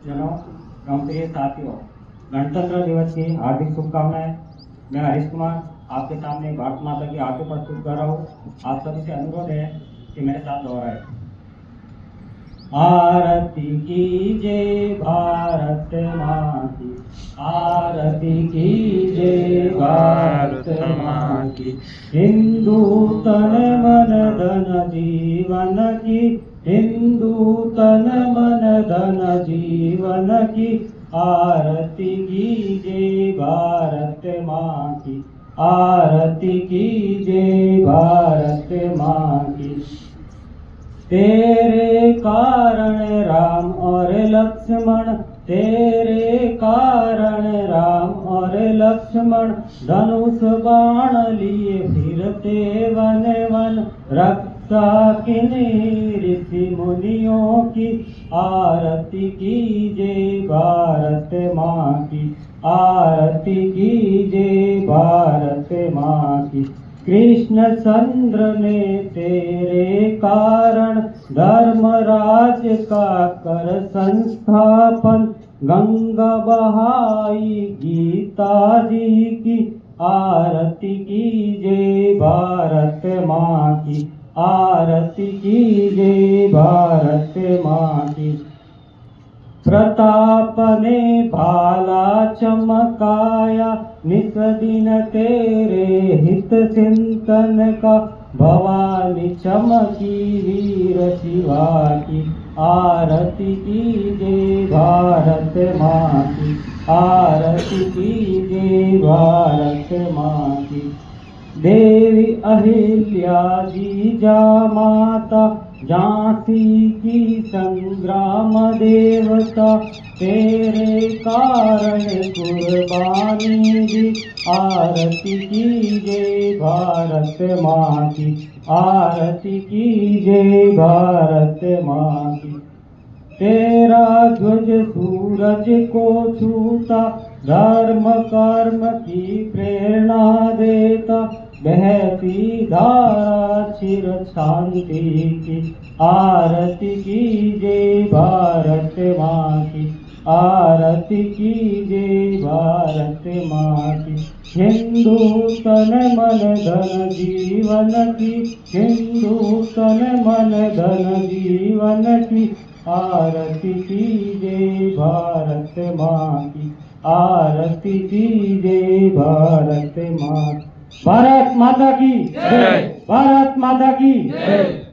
जनों एवं प्रिय साथियों, गणतंत्र दिवस की हार्दिक शुभकामनाएं। मैं हरीश कुमार आपके सामने भारत माता की आरती प्रस्तुत कर रहा हूँ। आप सभी से अनुरोध है कि मेरे साथ दोहराएं। आरती कीजिए भारत माँ की, आरती कीजिए भारत माँ की। हिंदू तन मन धन जीवन की, हिंदू तन मन धन जीवन की। आरती कीजिए भारत माँ की, आरती कीजिए भारत माँ की। तेरे कारण राम और लक्ष्मण, तेरे कारण राम और लक्ष्मण धनुष बाण लिए फिरते वन वन। रक्षा किन्हीं ऋषि मुनियों की, आरती कीजिए भारत माँ की, आरती कीजिए भारत माँ की। कृष्ण चंद्र ने तेरे कारण धर्मराज का कर संस्थापन। गंगा बहाई गीता जी की, आरती कीजिए भारत माँ की, आरती कीजिए भारत माँ की। प्रताप ने भाला चमकाया, नित दिन तेरे हित चिंतन का। भवानी चमकी वीर शिवा की, आरती कीजिए भारत माँ की, आरती कीजिए भारत माँ की। देवी अहिल्या जीजा माता, झांसी की संग्राम देवता। तेरे कारण कुर्बानी दी, आरती कीजिए भारत माँ की, आरती कीजिए भारत माँ की। तेरा ध्वज सूरज को छूता, धर्म कर्म की प्रेरणा देता। बहती धारा चिर शांति की, आरती कीजिए भारत माँ की, आरती कीजिए भारत माँ की। हिंदू तन मन धन जीवन की, हिंदू तन मन धन जीवन की। आरती कीजिए भारत माँ की, आरती कीजिए भारत माँ। भारत माता की जय, भारत माता की जय।